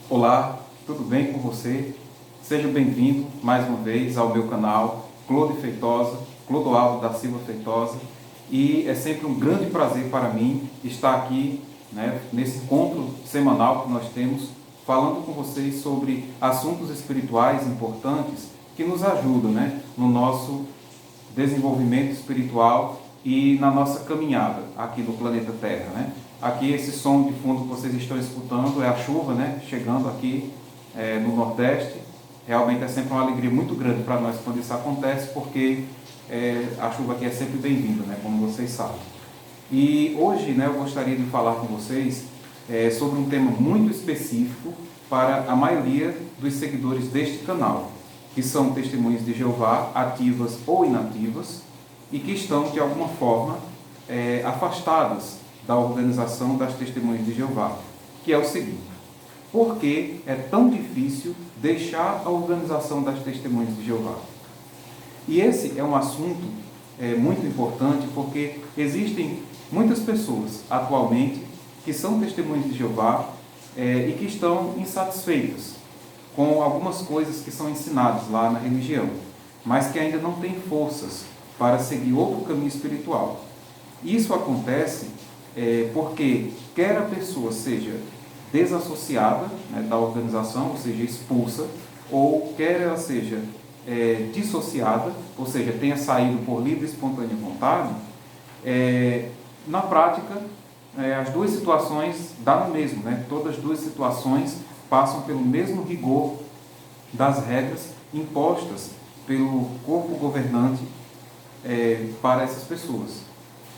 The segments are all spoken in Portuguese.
Olá, tudo bem com você? Seja bem-vindo mais uma vez ao meu canal Clodoaldo da Silva Feitosa, e é sempre um grande prazer para mim estar aqui, nesse encontro semanal que nós temos, falando com vocês sobre assuntos espirituais importantes que nos ajudam, no nosso desenvolvimento espiritual e na nossa caminhada aqui no planeta Terra, Aqui esse som de fundo que vocês estão escutando é a chuva, chegando aqui no Nordeste. Realmente é sempre uma alegria muito grande para nós quando isso acontece, porque a chuva aqui é sempre bem-vinda, como vocês sabem. E hoje, eu gostaria de falar com vocês sobre um tema muito específico para a maioria dos seguidores deste canal, que são testemunhas de Jeová, ativas ou inativas, e que estão, de alguma forma, afastadas da organização das testemunhas de Jeová, que é o seguinte: por que é tão difícil deixar a organização das testemunhas de Jeová? E esse é um assunto muito importante, porque existem muitas pessoas atualmente que são testemunhas de Jeová e que estão insatisfeitas com algumas coisas que são ensinadas lá na religião, mas que ainda não têm forças para seguir outro caminho espiritual. Isso acontece porque quer a pessoa seja desassociada da organização, ou seja, expulsa, ou quer ela seja dissociada, ou seja, tenha saído por livre e espontânea vontade. Na prática, as duas situações dão no mesmo, Todas as duas situações passam pelo mesmo rigor das regras impostas pelo corpo governante para essas pessoas,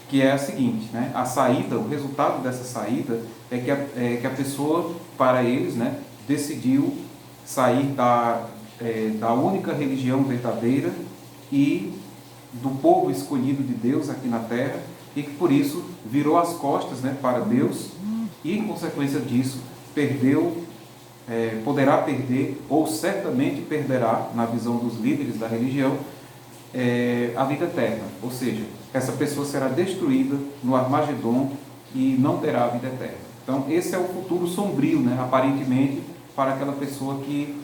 que é a seguinte: a saída, o resultado dessa saída é que a pessoa, para eles, decidiu sair da única religião verdadeira e do povo escolhido de Deus aqui na Terra, e que por isso virou as costas para Deus e, em consequência disso, poderá perder, ou certamente perderá, na visão dos líderes da religião, a vida eterna. Ou seja, essa pessoa será destruída no Armagedon e não terá a vida eterna. Então, esse é o futuro sombrio, aparentemente, para aquela pessoa que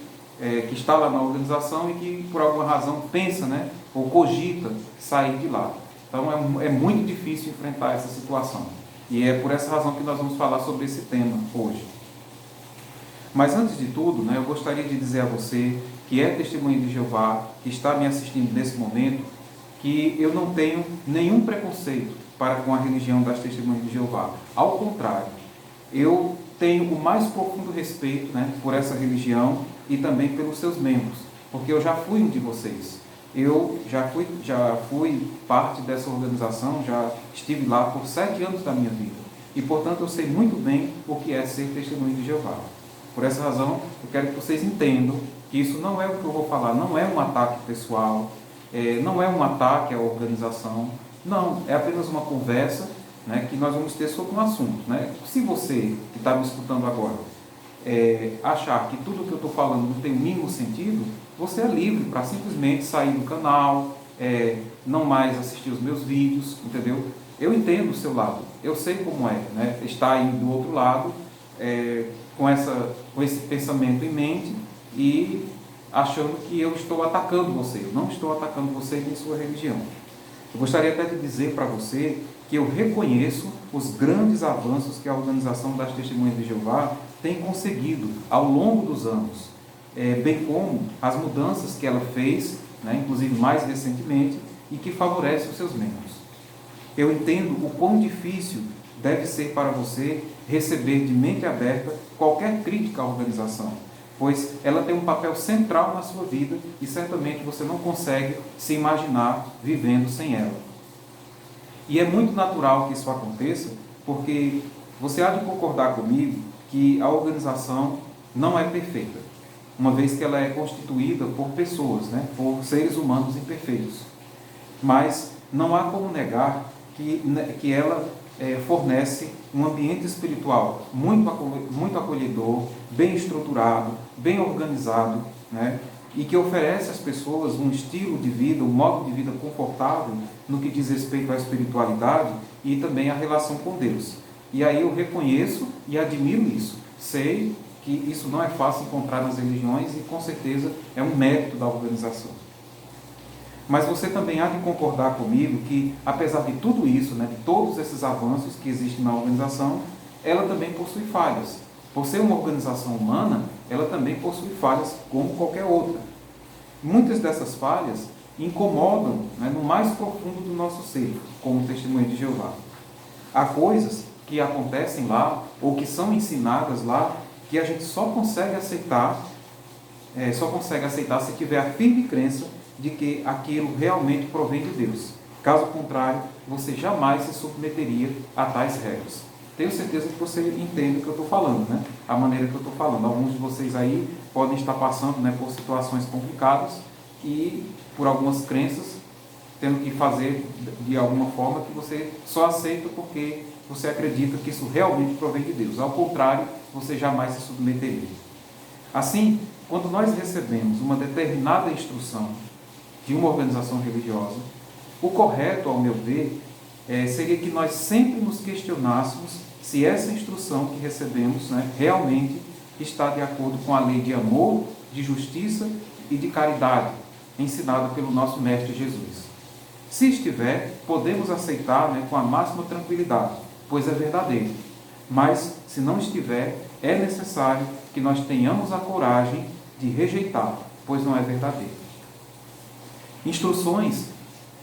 está lá na organização e que, por alguma razão, pensa, ou cogita sair de lá. Então, é muito difícil enfrentar essa situação. E é por essa razão que nós vamos falar sobre esse tema hoje. Mas, antes de tudo, eu gostaria de dizer a você que é testemunha de Jeová, que está me assistindo nesse momento, que eu não tenho nenhum preconceito para com a religião das testemunhas de Jeová. Ao contrário, eu tenho o mais profundo respeito por essa religião e também pelos seus membros, porque eu já fui um de vocês. Eu já fui parte dessa organização, já estive lá por 7 anos da minha vida. E, portanto, eu sei muito bem o que é ser testemunha de Jeová. Por essa razão, eu quero que vocês entendam que isso não é o que eu vou falar, não é um ataque pessoal, não é um ataque à organização, não, é apenas uma conversa que nós vamos ter sobre um assunto. Se você que está me escutando agora achar que tudo que eu estou falando não tem o mínimo sentido, você é livre para simplesmente sair do canal, não mais assistir os meus vídeos, entendeu? Eu entendo o seu lado, eu sei como estar aí do outro lado, com esse pensamento em mente e achando que eu estou atacando você. Eu não estou atacando você nem sua religião. Eu gostaria até de dizer para você que eu reconheço os grandes avanços que a organização das Testemunhas de Jeová tem conseguido ao longo dos anos, bem como as mudanças que ela fez, inclusive mais recentemente, e que favorece os seus membros. Eu entendo o quão difícil deve ser para você receber de mente aberta qualquer crítica à organização, pois ela tem um papel central na sua vida e certamente você não consegue se imaginar vivendo sem ela. E é muito natural que isso aconteça, porque você há de concordar comigo que a organização não é perfeita, uma vez que ela é constituída por pessoas, por seres humanos imperfeitos. Mas não há como negar que ela fornece um ambiente espiritual muito acolhedor, bem estruturado, bem organizado, e que oferece às pessoas um estilo de vida, um modo de vida confortável no que diz respeito à espiritualidade e também à relação com Deus. E aí eu reconheço e admiro isso. Sei que isso não é fácil encontrar nas religiões e com certeza é um mérito da organização. Mas você também há de concordar comigo que, apesar de tudo isso, né, de todos esses avanços que existem na organização, ela também possui falhas. Por ser uma organização humana, ela também possui falhas como qualquer outra. Muitas dessas falhas incomodam, né, no mais profundo do nosso ser, como o testemunho de Jeová. Há coisas que acontecem lá, ou que são ensinadas lá, que a gente só consegue aceitar se tiver a firme crença de que aquilo realmente provém de Deus. Caso contrário, você jamais se submeteria a tais regras. Tenho certeza que você entende o que eu estou falando, né? A maneira que eu estou falando. Alguns de vocês aí podem estar passando, né, por situações complicadas e por algumas crenças, tendo que fazer de alguma forma que você só aceita porque você acredita que isso realmente provém de Deus. Ao contrário, você jamais se submeteria. Assim, quando nós recebemos uma determinada instrução de uma organização religiosa, o correto, ao meu ver, seria que nós sempre nos questionássemos se essa instrução que recebemos, né, realmente está de acordo com a lei de amor, de justiça e de caridade, ensinada pelo nosso Mestre Jesus. Se estiver, podemos aceitar, né, com a máxima tranquilidade, pois é verdadeiro. Mas, se não estiver, é necessário que nós tenhamos a coragem de rejeitar, pois não é verdadeiro. Instruções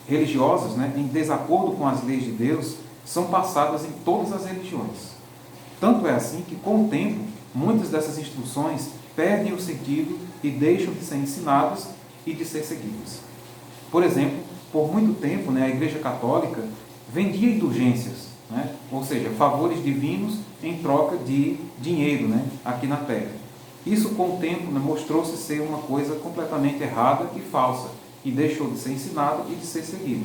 religiosas, né, em desacordo com as leis de Deus, são passadas em todas as religiões. Tanto é assim que, com o tempo, muitas dessas instruções perdem o sentido e deixam de ser ensinadas e de ser seguidas. Por exemplo, por muito tempo, né, a Igreja Católica vendia indulgências, né, ou seja, favores divinos em troca de dinheiro, né, aqui na Terra. Isso, com o tempo, né, mostrou-se ser uma coisa completamente errada e falsa, e deixou de ser ensinada e de ser seguida.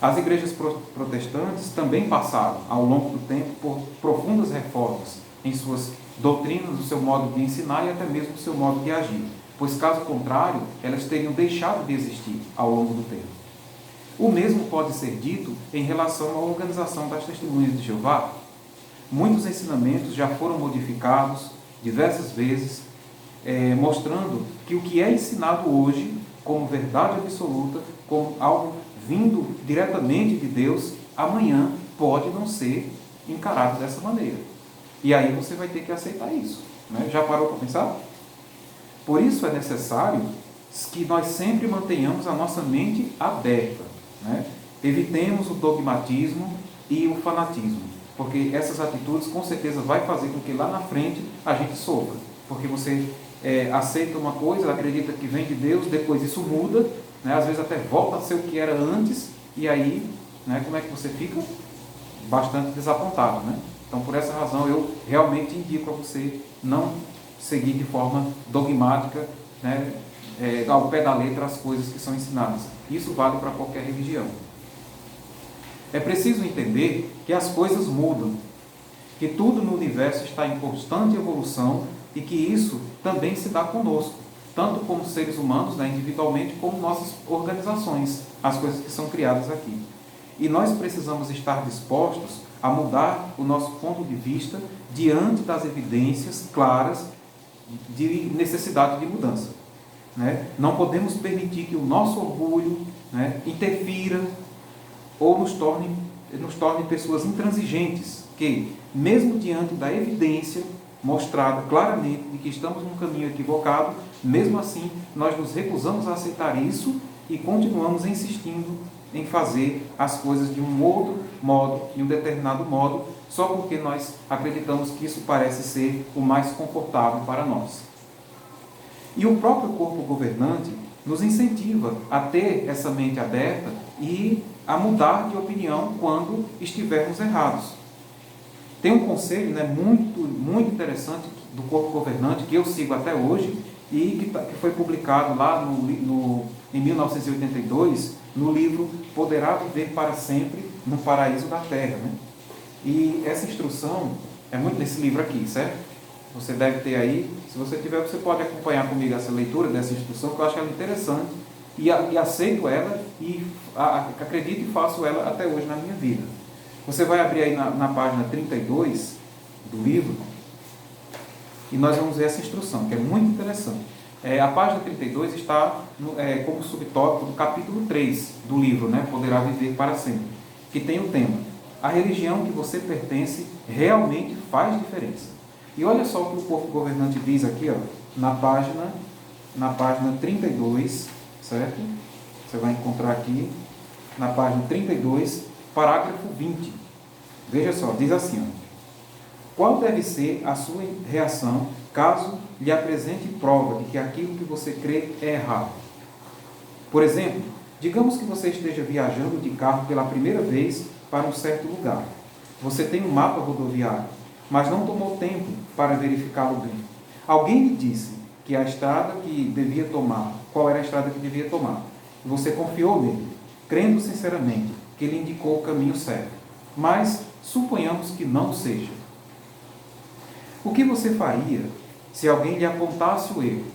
As igrejas protestantes também passaram, ao longo do tempo, por profundas reformas em suas doutrinas, no seu modo de ensinar e até mesmo no seu modo de agir, pois, caso contrário, elas teriam deixado de existir ao longo do tempo. O mesmo pode ser dito em relação à organização das Testemunhas de Jeová. Muitos ensinamentos já foram modificados diversas vezes, mostrando que o que é ensinado hoje como verdade absoluta, como algo vindo diretamente de Deus, amanhã pode não ser encarado dessa maneira. E aí você vai ter que aceitar isso, né? Já parou para pensar? Por isso é necessário que nós sempre mantenhamos a nossa mente aberta, né? Evitemos o dogmatismo e o fanatismo, porque essas atitudes com certeza vai fazer com que lá na frente a gente sofra, porque você aceita uma coisa, acredita que vem de Deus, depois isso muda, né? Às vezes até volta a ser o que era antes, e aí, né, como é que você fica? Bastante desapontado, né? Então, por essa razão, eu realmente indico a você não seguir de forma dogmática, né, ao pé da letra as coisas que são ensinadas. Isso vale para qualquer religião. É preciso entender que as coisas mudam, que tudo no universo está em constante evolução e que isso também se dá conosco, tanto como seres humanos, né, individualmente, como nossas organizações, as coisas que são criadas aqui. E nós precisamos estar dispostos a mudar o nosso ponto de vista diante das evidências claras de necessidade de mudança, né? Não podemos permitir que o nosso orgulho, né, interfira ou nos torne pessoas intransigentes, que, mesmo diante da evidência mostrada claramente de que estamos num caminho equivocado, mesmo assim nós nos recusamos a aceitar isso e continuamos insistindo em fazer as coisas de um outro modo, de um determinado modo, só porque nós acreditamos que isso parece ser o mais confortável para nós. E o próprio corpo governante nos incentiva a ter essa mente aberta e a mudar de opinião quando estivermos errados. Tem um conselho, né, muito interessante do corpo governante, que eu sigo até hoje, e que foi publicado lá em 1982, no livro Poderá Viver para Sempre no Paraíso da Terra, né? E essa instrução é muito nesse livro aqui, certo? Você deve ter aí. Se você tiver, você pode acompanhar comigo essa leitura dessa instrução, que eu acho ela interessante, e aceito ela, e acredito e faço ela até hoje na minha vida. Você vai abrir aí na página 32 do livro, E nós vamos ver essa instrução, que é muito interessante. A página 32 está como subtópico do capítulo 3 do livro, né, Poderá Viver para Sempre, que tem o tema: a religião que você pertence realmente faz diferença. E olha só o que o corpo governante diz aqui, ó, na página 32, certo? Você vai encontrar aqui, na página 32, parágrafo 20. Veja só, diz assim, ó: qual deve ser a sua reação caso lhe apresente prova de que aquilo que você crê é errado? Por exemplo, digamos que você esteja viajando de carro pela primeira vez para um certo lugar. Você tem um mapa rodoviário, mas não tomou tempo para verificá-lo bem. Alguém lhe disse que a estrada que devia tomar, qual era a estrada que devia tomar. Você confiou nele, crendo sinceramente que ele indicou o caminho certo. Mas suponhamos que não seja. O que você faria se alguém lhe apontasse o erro?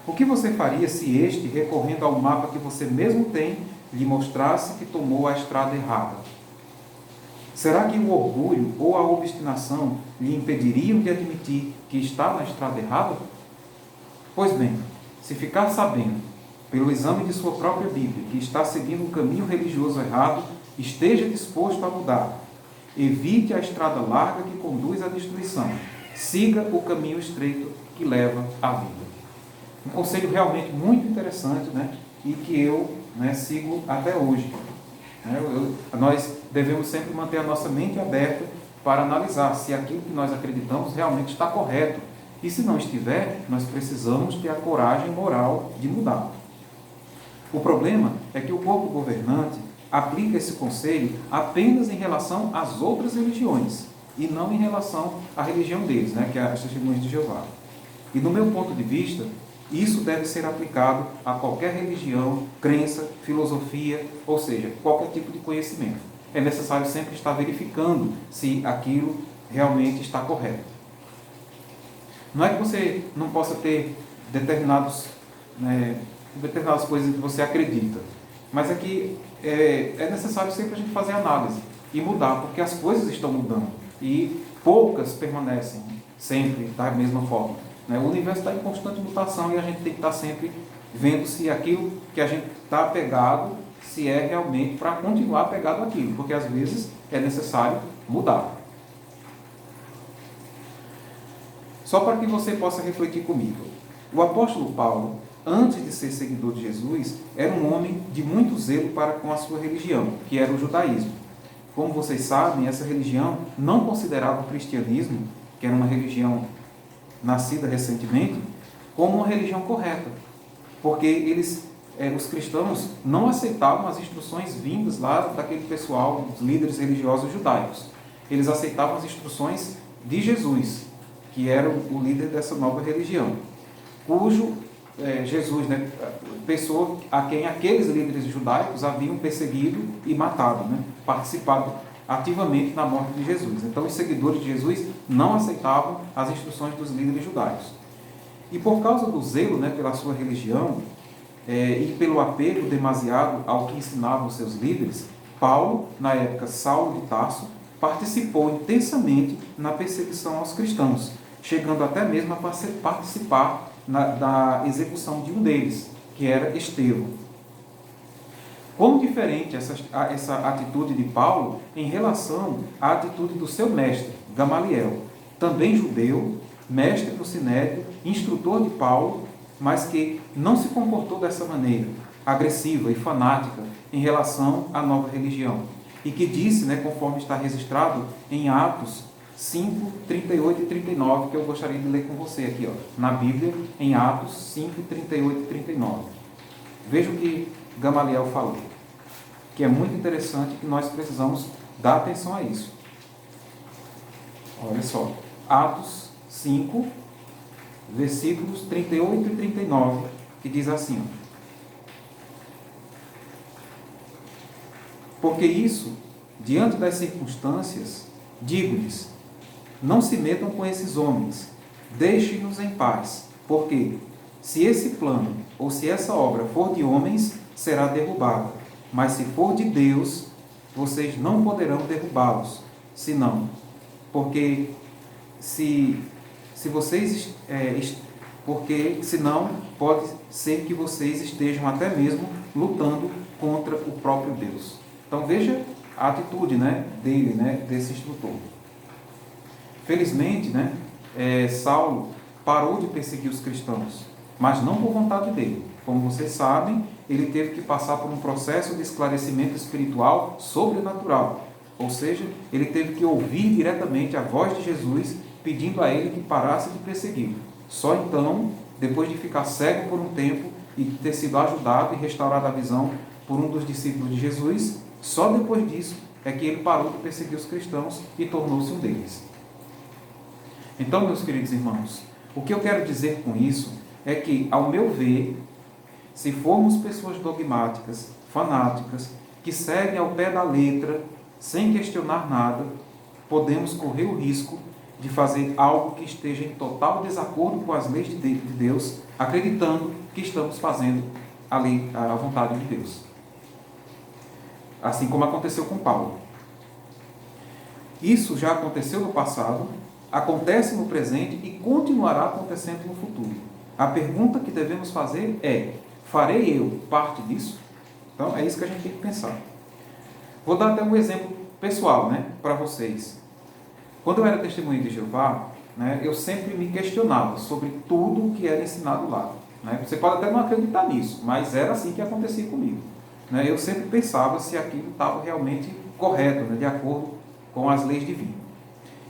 O que você faria se este, recorrendo ao mapa que você mesmo tem, lhe mostrasse que tomou a estrada errada? Será que o orgulho ou a obstinação lhe impediriam de admitir que está na estrada errada? Pois bem, se ficar sabendo, pelo exame de sua própria Bíblia, que está seguindo um caminho religioso errado, esteja disposto a mudar. Evite a estrada larga que conduz à destruição. Siga o caminho estreito que leva à vida. Um conselho realmente muito interessante, né? E que eu, né, sigo até hoje. Nós devemos sempre manter a nossa mente aberta para analisar se aquilo que nós acreditamos realmente está correto. E se não estiver, nós precisamos ter a coragem moral de mudar. O problema é que o corpo governante aplica esse conselho apenas em relação às outras religiões e não em relação à religião deles, né, que é as Testemunhas de Jeová. E no meu ponto de vista, isso deve ser aplicado a qualquer religião, crença, filosofia, ou seja, qualquer tipo de conhecimento. É necessário sempre estar verificando se aquilo realmente está correto. Não é que você não possa ter determinadas coisas em que você acredita, mas é que é necessário sempre a gente fazer análise e mudar, porque as coisas estão mudando e poucas permanecem sempre da mesma forma. O universo está em constante mutação e a gente tem que estar sempre vendo se aquilo que a gente está apegado, se é realmente para continuar apegado àquilo, porque às vezes é necessário mudar. Só para que você possa refletir comigo. O apóstolo Paulo, antes de ser seguidor de Jesus, era um homem de muito zelo para com a sua religião, que era o judaísmo. Como vocês sabem, essa religião não considerava o cristianismo, que era uma religião nascida recentemente, como uma religião correta, porque os cristãos não aceitavam as instruções vindas lá daquele pessoal, os líderes religiosos judaicos. Eles aceitavam as instruções de Jesus, que era o líder dessa nova religião, cujo Jesus, pessoa a quem aqueles líderes judaicos haviam perseguido e matado, participado ativamente na morte de Jesus. Então, os seguidores de Jesus não aceitavam as instruções dos líderes judaicos. E por causa do zelo pela sua religião e pelo apego demasiado ao que ensinavam os seus líderes, Paulo, na época Saulo de Tarso, participou intensamente na perseguição aos cristãos, chegando até mesmo a participar da execução de um deles, que era Estevão. Como diferente essa atitude de Paulo em relação à atitude do seu mestre, Gamaliel, também judeu, mestre do Sinédrio, instrutor de Paulo, mas que não se comportou dessa maneira, agressiva e fanática em relação à nova religião. E que disse, conforme está registrado em Atos 5, 38 e 39, que eu gostaria de ler com você aqui, na Bíblia, em Atos 5, 38 e 39. Veja o que Gamaliel falou, que é muito interessante, que nós precisamos dar atenção a isso. Olha só, Atos 5, versículos 38 e 39, que diz assim: porque isso, diante das circunstâncias, digo-lhes, não se metam com esses homens, deixem-nos em paz, porque se esse plano ou se essa obra for de homens, será derrubada, mas se for de Deus, vocês não poderão derrubá-los, senão, porque se se vocês, porque senão pode ser que vocês estejam até mesmo lutando contra o próprio Deus. Então veja a atitude, né, dele, né, desse instrutor. Felizmente, né, Saulo parou de perseguir os cristãos, mas não por vontade dele. Como vocês sabem, ele teve que passar por um processo de esclarecimento espiritual sobrenatural. Ou seja, ele teve que ouvir diretamente a voz de Jesus pedindo a ele que parasse de persegui-lo. Só então, depois de ficar cego por um tempo e ter sido ajudado e restaurado a visão por um dos discípulos de Jesus, só depois disso é que ele parou de perseguir os cristãos e tornou-se um deles. Então, meus queridos irmãos, o que eu quero dizer com isso é que, ao meu ver, se formos pessoas dogmáticas, fanáticas, que seguem ao pé da letra, sem questionar nada, podemos correr o risco de fazer algo que esteja em total desacordo com as leis de Deus, acreditando que estamos fazendo a vontade de Deus. Assim como aconteceu com Paulo. Isso já aconteceu no passado, acontece no presente e continuará acontecendo no futuro. A pergunta que devemos fazer é: farei eu parte disso? Então é isso que a gente tem que pensar. Vou dar até um exemplo pessoal, né, para vocês. Quando eu era testemunha de Jeová, né, eu sempre me questionava sobre tudo o que era ensinado lá. Né? Você pode até não acreditar nisso, mas era assim que acontecia comigo. Né? Eu sempre pensava se aquilo estava realmente correto, né, de acordo com as leis divinas.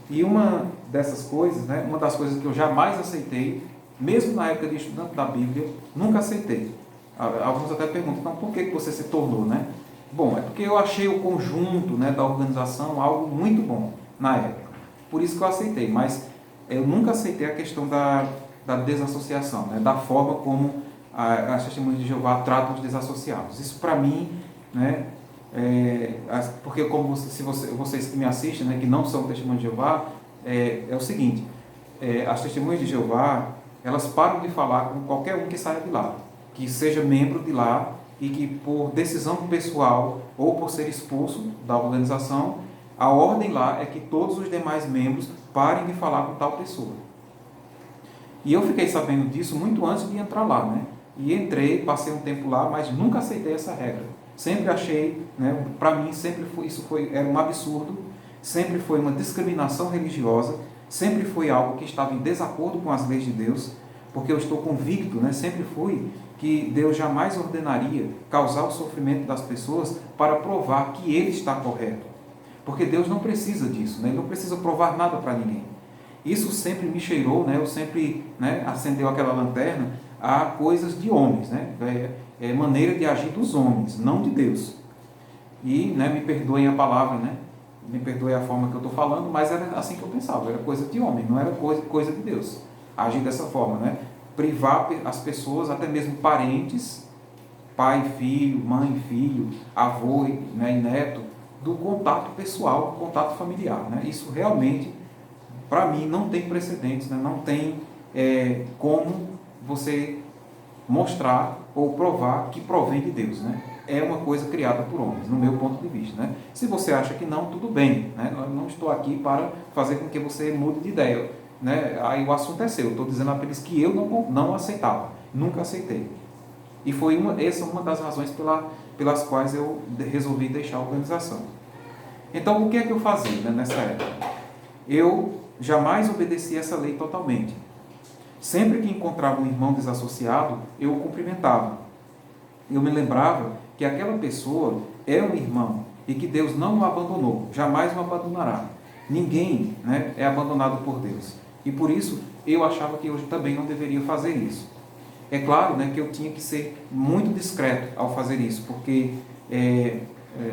E uma dessas coisas, né, uma das coisas que eu jamais aceitei, mesmo na época de estudante da Bíblia, nunca aceitei. Alguns até perguntam, então por que você se tornou, né? Bom, é porque eu achei o conjunto, né, da organização algo muito bom na época. Por isso que eu aceitei, mas eu nunca aceitei a questão da desassociação, né, da forma como as testemunhas de Jeová tratam os desassociados. Isso para mim, né, porque como vocês que me assistem, né, que não são testemunhas de Jeová, é o seguinte, as testemunhas de Jeová, elas param de falar com qualquer um que saia de lá, que seja membro de lá e que por decisão pessoal ou por ser expulso da organização, a ordem lá é que todos os demais membros parem de falar com tal pessoa. E eu fiquei sabendo disso muito antes de entrar lá, né? E entrei, passei um tempo lá, mas nunca aceitei essa regra. Sempre achei, né, para mim sempre foi, era um absurdo, sempre foi uma discriminação religiosa, sempre foi algo que estava em desacordo com as leis de Deus, porque eu estou convicto, né, sempre fui, que Deus jamais ordenaria causar o sofrimento das pessoas para provar que Ele está correto. Porque Deus não precisa disso, né? Ele não precisa provar nada para ninguém. Isso sempre me cheirou, né? Eu sempre, né, acendeu aquela lanterna a coisas de homens, né? Maneira de agir dos homens, não de Deus. E, né, me perdoem a palavra, né? Me perdoem a forma que eu estou falando, mas era assim que eu pensava, era coisa de homem, não era coisa de Deus. Agir dessa forma, né? Privar as pessoas, até mesmo parentes, pai, filho, mãe, filho, avô, né, e neto, do contato pessoal, contato familiar. Né? Isso realmente, para mim, não tem precedentes, né? Não tem como você mostrar ou provar que provém de Deus. Né? É uma coisa criada por homens, no meu ponto de vista. Né? Se você acha que não, tudo bem. Né? Eu não estou aqui para fazer com que você mude de ideia. Né? Aí o assunto é seu. Eu estou dizendo apenas que eu não aceitava, nunca aceitei. E foi essa uma das razões pelas quais eu resolvi deixar a organização. Então, o que é que eu fazia, né, nessa época? Eu jamais obedeci essa lei totalmente. Sempre que encontrava um irmão desassociado, eu o cumprimentava. Eu me lembrava que aquela pessoa é um irmão e que Deus não o abandonou, jamais o abandonará. Ninguém, né, é abandonado por Deus. E por isso, eu achava que eu também não deveria fazer isso. É claro, né, que eu tinha que ser muito discreto ao fazer isso, porque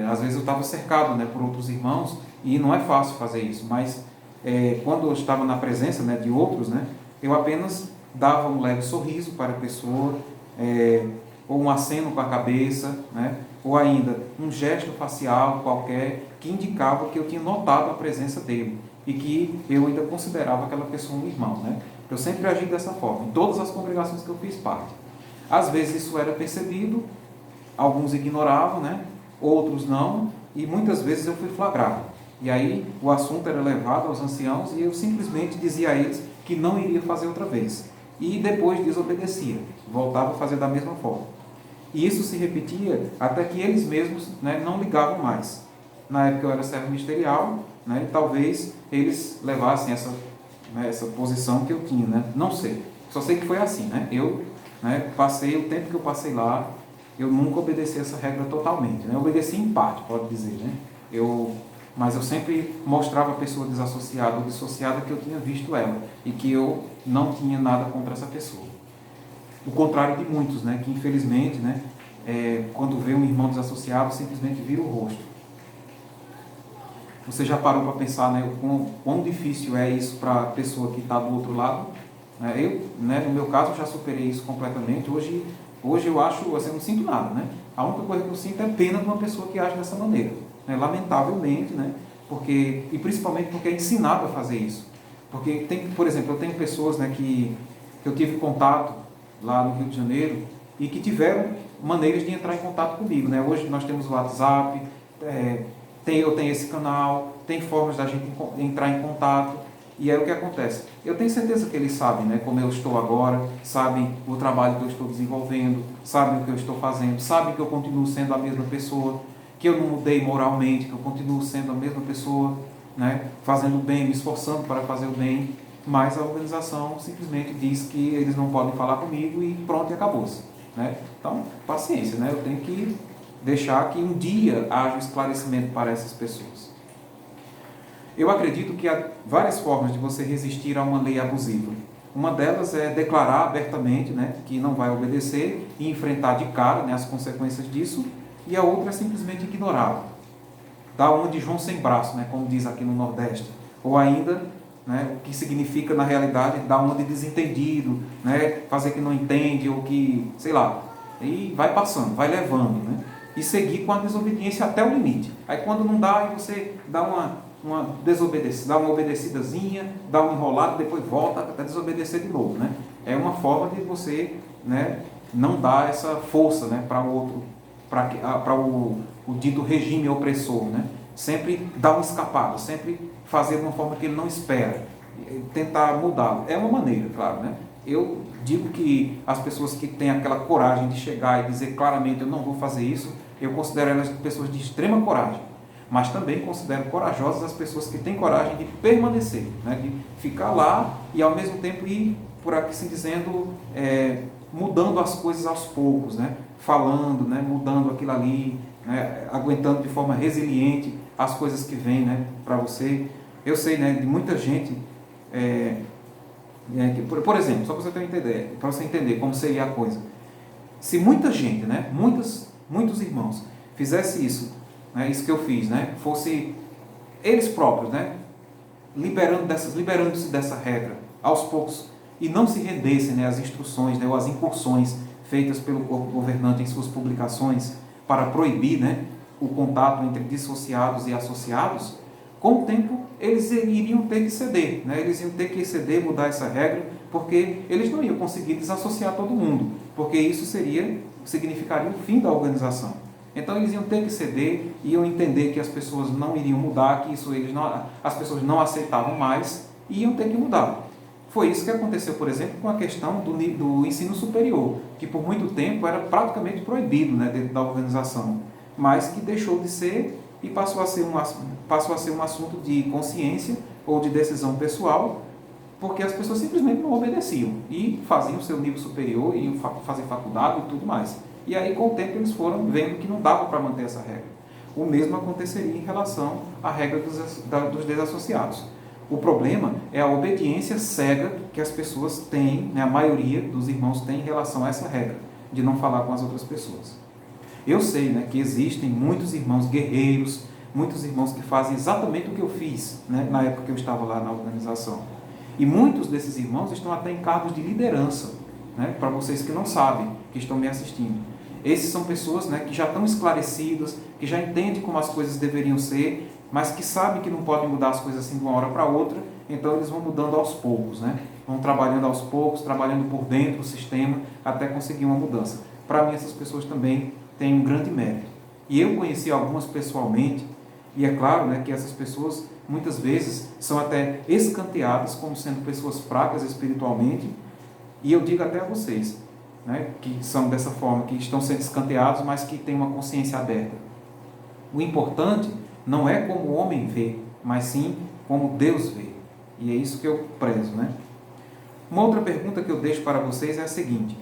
às vezes eu estava cercado, né, por outros irmãos e não é fácil fazer isso, mas quando eu estava na presença, né, de outros, né, eu apenas dava um leve sorriso para a pessoa, ou um aceno com a cabeça, né, ou ainda um gesto facial qualquer que indicava que eu tinha notado a presença dele e que eu ainda considerava aquela pessoa um irmão. Né? Eu sempre agi dessa forma, em todas as congregações que eu fiz parte. Às vezes isso era percebido, alguns ignoravam, né? Outros não, e muitas vezes eu fui flagrado. E aí o assunto era levado aos anciãos e eu simplesmente dizia a eles que que não iria fazer outra vez. E depois desobedecia, voltava a fazer da mesma forma. E isso se repetia até que eles mesmos, né, não ligavam mais. Na época eu era servo ministerial, né, e talvez eles levassem essa, né, essa posição que eu tinha, né? Não sei. Só sei que foi assim, né? Eu, né, passei o tempo que eu passei lá, eu nunca obedeci essa regra totalmente, né? Eu obedeci em parte, pode dizer, né? Mas eu sempre mostrava a pessoa desassociada ou dissociada que eu tinha visto ela e que eu não tinha nada contra essa pessoa. O contrário de muitos, né, que infelizmente, né, quando vê um irmão desassociado, simplesmente vira o rosto. Você já parou para pensar, né, o quão difícil é isso para a pessoa que está do outro lado? Eu, né, no meu caso, já superei isso completamente. Hoje eu acho, assim, eu não sinto nada, né? A única coisa que eu sinto é pena de uma pessoa que age dessa maneira, né? Lamentavelmente, né? E principalmente porque é ensinado a fazer isso. Porque tem, por exemplo, eu tenho pessoas, né, que eu tive contato lá no Rio de Janeiro e que tiveram maneiras de entrar em contato comigo, né? Hoje nós temos o WhatsApp, eu tenho esse canal, tem formas da gente entrar em contato. E aí o que acontece? Eu tenho certeza que eles sabem, né, como eu estou agora, sabem o trabalho que eu estou desenvolvendo, sabem o que eu estou fazendo, sabem que eu continuo sendo a mesma pessoa, que eu não mudei moralmente, que eu continuo sendo a mesma pessoa, né, fazendo o bem, me esforçando para fazer o bem, mas a organização simplesmente diz que eles não podem falar comigo e pronto, e acabou-se, né? Então, paciência, né? Eu tenho que deixar que um dia haja um esclarecimento para essas pessoas. Eu acredito que há várias formas de você resistir a uma lei abusiva. Uma delas é declarar abertamente, né, que não vai obedecer e enfrentar de cara, né, as consequências disso. E a outra é simplesmente ignorá-la. Dar uma de João sem braço, né, como diz aqui no Nordeste. Ou ainda, né, o que significa na realidade dar uma de desentendido, né, fazer que não entende ou que, sei lá. E vai passando, vai levando, né, e seguir com a desobediência até o limite. Aí quando não dá, aí você dá dá uma obedecidazinha, dá um enrolado, depois volta até desobedecer de novo, né? É uma forma de você, né, não dar essa força, né, para o outro, para o dito regime opressor, né? Sempre dar uma escapada, sempre fazer de uma forma que ele não espera, tentar mudá-lo. É uma maneira, claro, né? Eu digo que as pessoas que têm aquela coragem de chegar e dizer claramente eu não vou fazer isso, eu considero elas pessoas de extrema coragem. Mas também considero corajosas as pessoas que têm coragem de permanecer, né? De ficar lá e ao mesmo tempo ir, por aqui se dizendo, mudando as coisas aos poucos, né? Falando, né? Mudando aquilo ali, né? Aguentando de forma resiliente as coisas que vêm, né, para você. Eu sei, né, de muita gente, por exemplo, só para você ter uma ideia, para você entender como seria a coisa. Se muita gente, né, muitos irmãos fizesse isso, né, isso que eu fiz, né, fosse eles próprios, né, liberando-se dessa regra aos poucos e não se rendessem, né, às instruções, né, ou às incursões feitas pelo corpo governante em suas publicações para proibir, né, o contato entre dissociados e associados, com o tempo eles iriam ter que ceder, né, eles iam ter que ceder, mudar essa regra, porque eles não iam conseguir desassociar todo mundo, porque isso significaria o fim da organização. Então eles iam ter que ceder, iam entender que as pessoas não iriam mudar, que as pessoas não aceitavam mais e iam ter que mudar. Foi isso que aconteceu, por exemplo, com a questão do ensino superior, que por muito tempo era praticamente proibido, né, dentro da organização, mas que deixou de ser e passou a ser um assunto de consciência ou de decisão pessoal, porque as pessoas simplesmente não obedeciam e faziam o seu nível superior, iam fazer faculdade e tudo mais. E aí, com o tempo, eles foram vendo que não dava para manter essa regra. O mesmo aconteceria em relação à regra dos desassociados. O problema é a obediência cega que as pessoas têm, né, a maioria dos irmãos tem em relação a essa regra, de não falar com as outras pessoas. Eu sei, né, que existem muitos irmãos guerreiros, muitos irmãos que fazem exatamente o que eu fiz, né, na época que eu estava lá na organização. E muitos desses irmãos estão até em cargos de liderança, né, para vocês que não sabem, que estão me assistindo. Esses são pessoas, né, que já estão esclarecidas, que já entendem como as coisas deveriam ser, mas que sabem que não podem mudar as coisas assim de uma hora para outra, então eles vão mudando aos poucos, né? Vão trabalhando aos poucos, trabalhando por dentro do sistema, até conseguir uma mudança. Para mim, essas pessoas também têm um grande mérito. E eu conheci algumas pessoalmente, e é claro, né, que essas pessoas muitas vezes são até escanteadas como sendo pessoas fracas espiritualmente, e eu digo até a vocês, né, que são dessa forma, que estão sendo escanteados, mas que têm uma consciência aberta. O importante não é como o homem vê, mas sim como Deus vê. E é isso que eu prezo, né? Uma outra pergunta que eu deixo para vocês é a seguinte: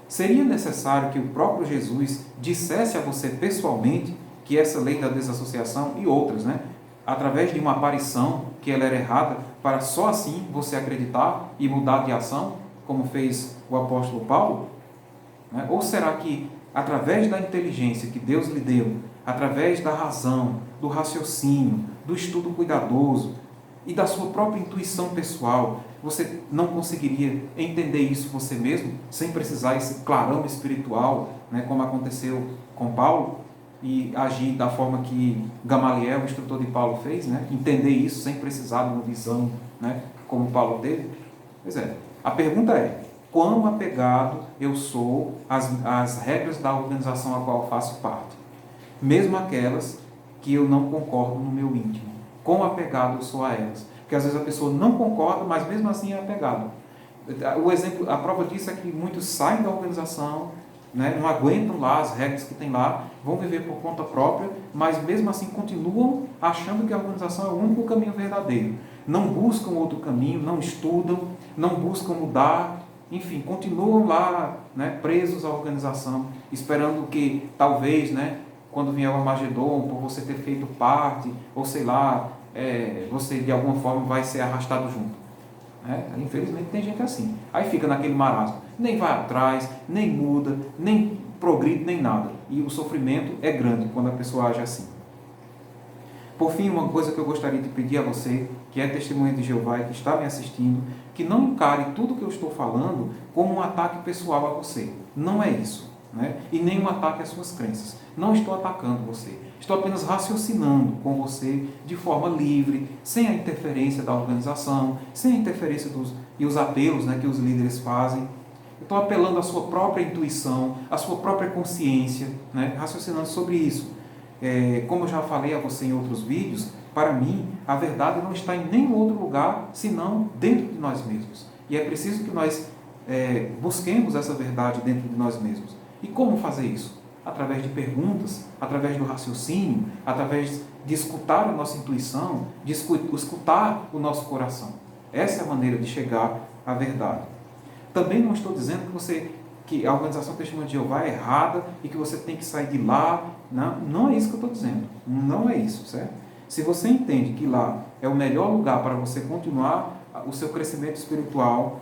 seria necessário que o próprio Jesus dissesse a você pessoalmente que essa lei da desassociação e outras, né, através de uma aparição, que ela era errada, para só assim você acreditar e mudar de ação, como fez o apóstolo Paulo? Né? Ou será que, através da inteligência que Deus lhe deu, através da razão, do raciocínio, do estudo cuidadoso e da sua própria intuição pessoal, você não conseguiria entender isso você mesmo, sem precisar esse clarão espiritual, né, como aconteceu com Paulo, e agir da forma que Gamaliel, o instrutor de Paulo, fez, né, entender isso sem precisar de uma visão, né, como Paulo teve? Pois é, a pergunta é: quão apegado eu sou às regras da organização a qual faço parte? Mesmo aquelas que eu não concordo no meu íntimo. Quão apegado eu sou a elas? Porque às vezes a pessoa não concorda, mas mesmo assim é apegado. O exemplo, a prova disso é que muitos saem da organização, né, não aguentam lá as regras que tem lá, vão viver por conta própria, mas mesmo assim continuam achando que a organização é o único caminho verdadeiro. Não buscam outro caminho, não estudam, não buscam mudar, enfim, continuam lá, né, presos à organização, esperando que talvez, né, quando vier o Armagedon, por você ter feito parte, ou sei lá, você de alguma forma vai ser arrastado junto. Infelizmente tem gente assim. Aí fica naquele marasmo. Nem vai atrás, nem muda, nem progride, nem nada. E o sofrimento é grande quando a pessoa age assim. Por fim, uma coisa que eu gostaria de pedir a você, que é testemunha de Jeová e que está me assistindo, que não encare tudo que eu estou falando como um ataque pessoal a você. Não é isso. Né? E nem um ataque às suas crenças. Não estou atacando você. Estou apenas raciocinando com você de forma livre, sem a interferência da organização, sem a interferência e os apelos, né, que os líderes fazem. Estou apelando à sua própria intuição, à sua própria consciência, né, raciocinando sobre isso. Como eu já falei a você em outros vídeos, para mim, a verdade não está em nenhum outro lugar, senão dentro de nós mesmos. E é preciso que nós busquemos essa verdade dentro de nós mesmos. E como fazer isso? Através de perguntas, através do raciocínio, através de escutar a nossa intuição, de escutar o nosso coração. Essa é a maneira de chegar à verdade. Também não estou dizendo que a organização Testemunha de Jeová é errada e que você tem que sair de lá. Não é isso que eu estou dizendo. Não é isso, certo? Se você entende que lá é o melhor lugar para você continuar o seu crescimento espiritual,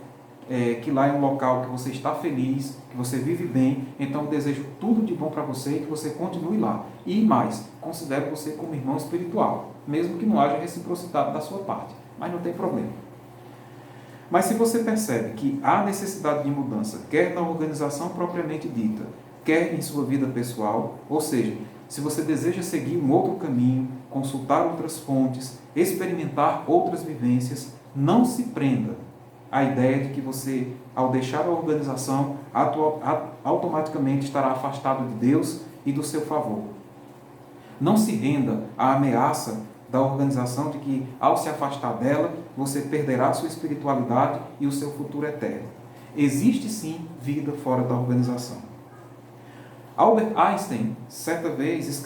que lá é um local que você está feliz, que você vive bem, então eu desejo tudo de bom para você e que você continue lá. E mais, considero você como irmão espiritual, mesmo que não haja reciprocidade da sua parte, mas não tem problema. Mas se você percebe que há necessidade de mudança, quer na organização propriamente dita, quer em sua vida pessoal, ou seja, se você deseja seguir um outro caminho, consultar outras fontes, experimentar outras vivências, não se prenda a ideia de que você, ao deixar a organização, automaticamente estará afastado de Deus e do seu favor. Não se renda à ameaça da organização de que, ao se afastar dela, você perderá sua espiritualidade e o seu futuro eterno. Existe sim vida fora da organização. Albert Einstein, certa vez,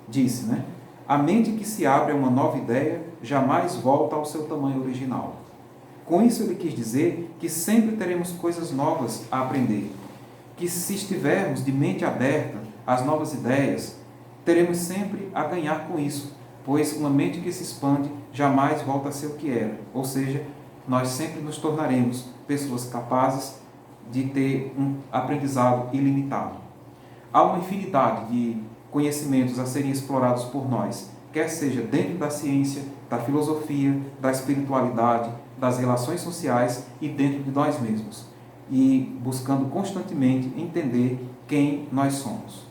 disse, né? A mente que se abre a uma nova ideia jamais volta ao seu tamanho original. Com isso ele quis dizer que sempre teremos coisas novas a aprender, que se estivermos de mente aberta às novas ideias, teremos sempre a ganhar com isso, pois uma mente que se expande jamais volta a ser o que era, ou seja, nós sempre nos tornaremos pessoas capazes de ter um aprendizado ilimitado. Há uma infinidade de conhecimentos a serem explorados por nós, quer seja dentro da ciência, da filosofia, da espiritualidade, das relações sociais e dentro de nós mesmos, e buscando constantemente entender quem nós somos.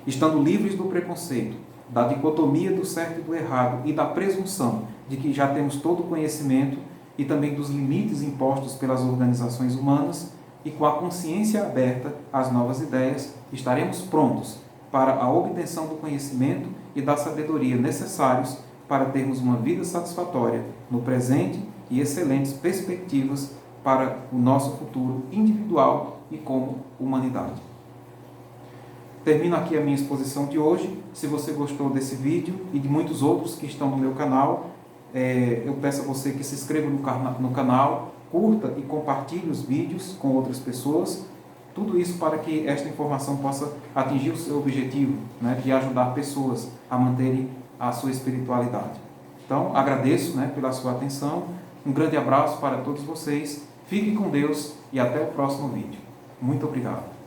Estando livres do preconceito, da dicotomia do certo e do errado e da presunção de que já temos todo o conhecimento e também dos limites impostos pelas organizações humanas, e com a consciência aberta às novas ideias, estaremos prontos para a obtenção do conhecimento e da sabedoria necessários para termos uma vida satisfatória no presente e excelentes perspectivas para o nosso futuro individual e como humanidade. Termino aqui a minha exposição de hoje. Se você gostou desse vídeo e de muitos outros que estão no meu canal, eu peço a você que se inscreva no canal, curta e compartilhe os vídeos com outras pessoas. Tudo isso para que esta informação possa atingir o seu objetivo, né, de ajudar pessoas a manterem a sua espiritualidade. Então, agradeço, né, pela sua atenção. Um grande abraço para todos vocês. Fique com Deus e até o próximo vídeo. Muito obrigado.